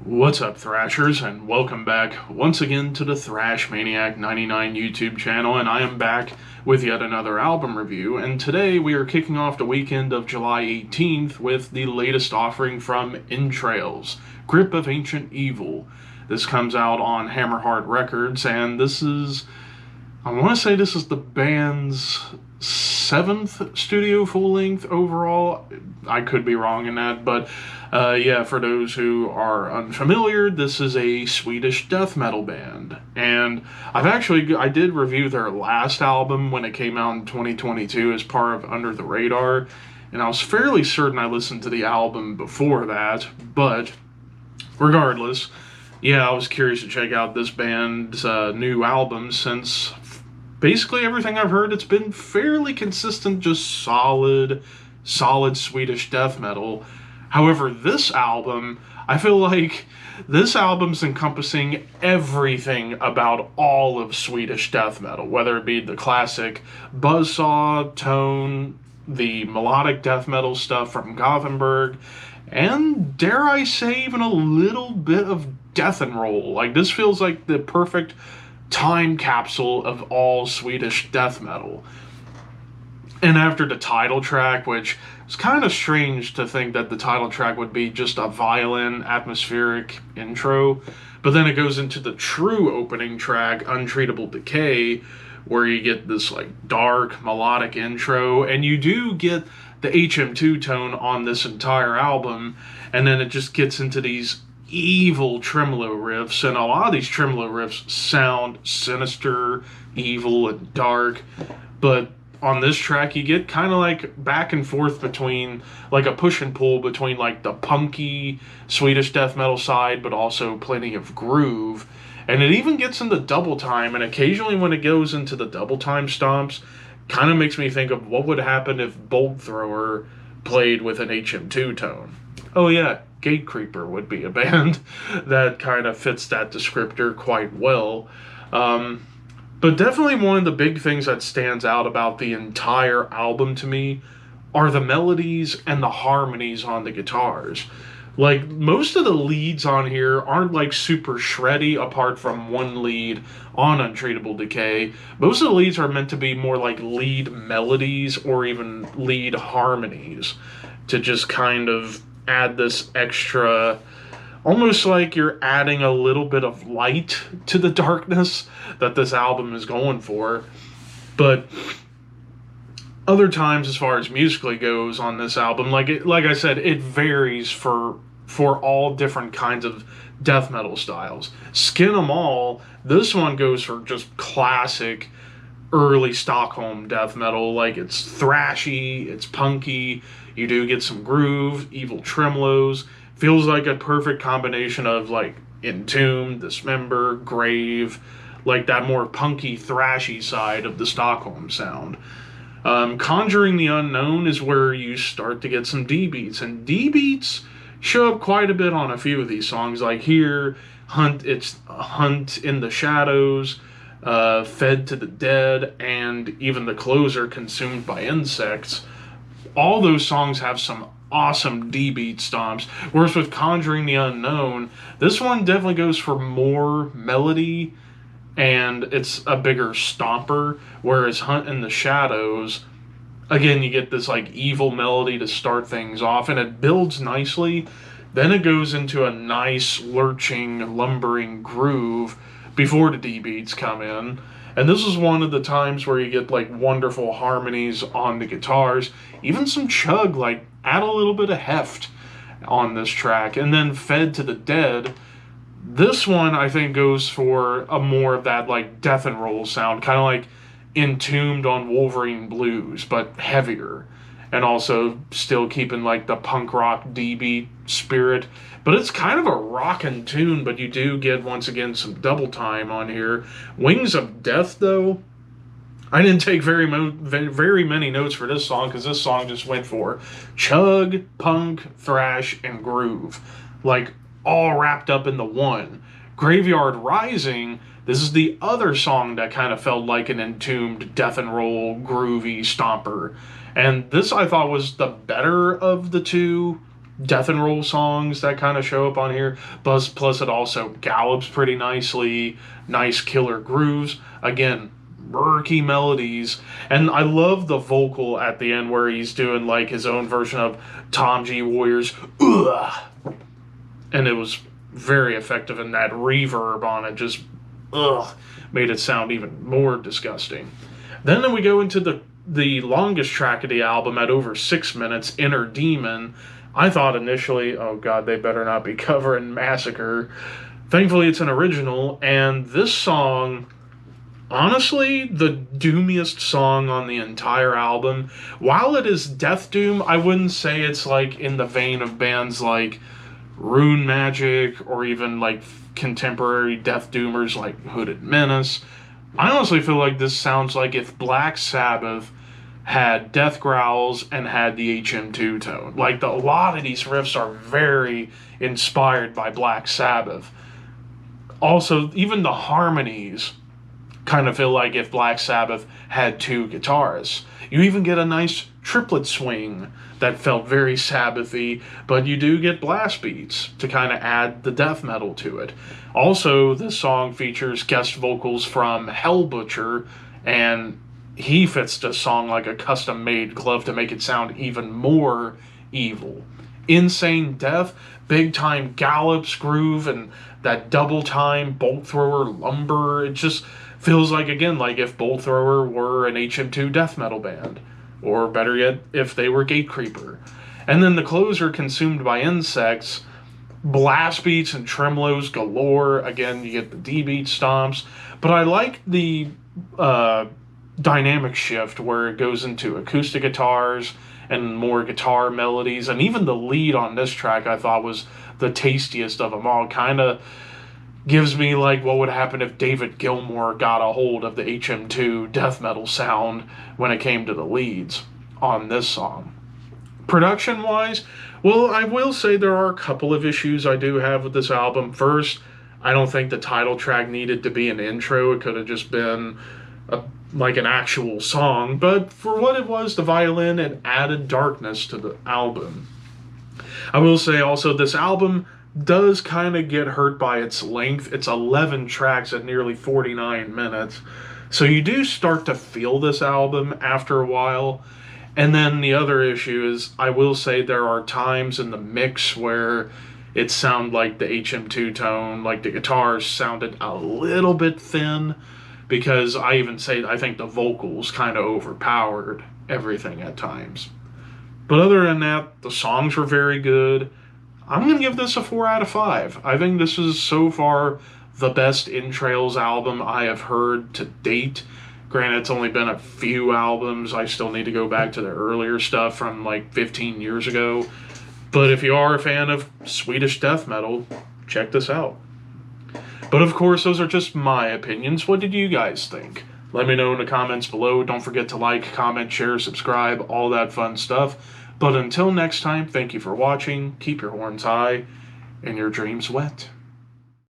What's up, Thrashers, and welcome back once again to the Thrash Maniac 99 YouTube channel, and I am back with yet another album review, and today we are kicking off the weekend of July 18th with the latest offering from Entrails, Grip of Ancient Evil. This comes out on Hammerheart Records, and I want to say this is the band's 7th studio full-length overall. I could be wrong in that, but yeah, for those who are unfamiliar, this is a Swedish death metal band. And I did review their last album when it came out in 2022 as part of Under the Radar, and I was fairly certain I listened to the album before that, but regardless, yeah, I was curious to check out this band's new album since basically everything I've heard, it's been fairly consistent, just solid Swedish death metal. However, this album, I feel like this album's encompassing everything about all of Swedish death metal, whether it be the classic buzzsaw tone, the melodic death metal stuff from Gothenburg, and dare I say, even a little bit of death and roll. Like, this feels like the perfect time capsule of all Swedish death metal. And after the title track, which is kind of strange to think that the title track would be just a violin atmospheric intro, but then it goes into the true opening track, Untreatable Decay, where you get this like dark melodic intro, and you do get the HM2 tone on this entire album, and then it just gets into these evil tremolo riffs, and a lot of these tremolo riffs sound sinister, evil, and dark, but on this track you get kind of like back and forth between like a push and pull between like the punky Swedish death metal side, but also plenty of groove, and it even gets into double time, and occasionally when it goes into the double time stomps, kind of makes me think of what would happen if Bolt Thrower played with an HM2 tone. Oh yeah, Gatecreeper would be a band that kind of fits that descriptor quite well. But definitely one of the big things that stands out about the entire album to me are the melodies and the harmonies on the guitars. Like, most of the leads on here aren't like super shreddy apart from one lead on Untreatable Decay. Most of the leads are meant to be more like lead melodies or even lead harmonies to just kind of add this extra, almost like you're adding a little bit of light to the darkness that this album is going for. But other times, as far as musically goes on this album, like I said, it varies for all different kinds of death metal styles. Skin 'em all, this one goes for just classic early Stockholm death metal. Like, it's thrashy, it's punky, you do get some groove, evil tremolos. Feels like a perfect combination of like Entomb, Dismember, Grave, like that more punky, thrashy side of the Stockholm sound. Conjuring the Unknown is where you start to get some D-beats, and D-beats show up quite a bit on a few of these songs. Like here, Hunt in the Shadows, Fed to the Dead, and even the closer, Consumed by Insects. All those songs have some awesome D-beat stomps, whereas with Conjuring the Unknown, this one definitely goes for more melody, and it's a bigger stomper, whereas Hunt in the Shadows, again, you get this like evil melody to start things off, and it builds nicely, then it goes into a nice lurching, lumbering groove before the D-beats come in. And this is one of the times where you get like wonderful harmonies on the guitars, even some chug, like add a little bit of heft on this track. And then Fed to the Dead, this one I think goes for a more of that like death and roll sound, kind of like Entombed on Wolverine Blues, but heavier, and also still keeping like the punk rock D-beat spirit. But it's kind of a rockin' tune, but you do get, once again, some double time on here. Wings of Death, though, I didn't take very many notes for this song, because this song just went for chug, punk, thrash, and groove. Like, all wrapped up into one. Graveyard Rising, this is the other song that kind of felt like an Entombed death and roll groovy stomper. And this I thought was the better of the two death and roll songs that kind of show up on here. Plus it also gallops pretty nicely, nice killer grooves. Again, murky melodies, and I love the vocal at the end where he's doing like his own version of Tom G. Warrior's "Ugh," and it was very effective, and that reverb on it just made it sound even more disgusting. Then we go into the longest track of the album at over 6 minutes, Inner Demon. I thought initially, oh god, they better not be covering Massacre. Thankfully, it's an original, and this song, honestly, the doomiest song on the entire album. While it is death doom, I wouldn't say it's like in the vein of bands like Rune Magic or even like contemporary death doomers like Hooded Menace. I honestly feel like this sounds like if Black Sabbath had death growls and had the HM2 tone. Like, a lot of these riffs are very inspired by Black Sabbath. Also, even the harmonies kind of feel like if Black Sabbath had two guitarists. You even get a nice triplet swing that felt very Sabbathy, but you do get blast beats to kind of add the death metal to it. Also, this song features guest vocals from Hell Butcher, and he fits the song like a custom-made glove to make it sound even more evil. Insane death, big-time gallops groove, and that double-time bolt thrower lumber. It just feels like, again, like if Bolt Thrower were an HM2 death metal band. Or better yet, if they were Gatecreeper. And then the closer, Consumed by Insects, blast beats and tremolos galore. Again, you get the D-beat stomps. But I like the dynamic shift where it goes into acoustic guitars and more guitar melodies. And even the lead on this track I thought was the tastiest of them all. Kind of gives me like what would happen if David Gilmour got a hold of the HM2 death metal sound when it came to the leads on this song. Production-wise, well, I will say there are a couple of issues I do have with this album. First, I don't think the title track needed to be an intro. It could have just been like an actual song, but for what it was, the violin, it added darkness to the album. I will say also this album does kind of get hurt by its length. It's 11 tracks at nearly 49 minutes. So you do start to feel this album after a while. And then the other issue is, I will say there are times in the mix where it sounded like the HM2 tone, like the guitars sounded a little bit thin, because I even say I think the vocals kind of overpowered everything at times. But other than that, the songs were very good. I'm going to give this a 4 out of 5. I think this is so far the best Entrails album I have heard to date. Granted, it's only been a few albums. I still need to go back to the earlier stuff from like 15 years ago. But if you are a fan of Swedish death metal, check this out. But of course, those are just my opinions. What did you guys think? Let me know in the comments below. Don't forget to like, comment, share, subscribe, all that fun stuff. But until next time, thank you for watching. Keep your horns high and your dreams wet.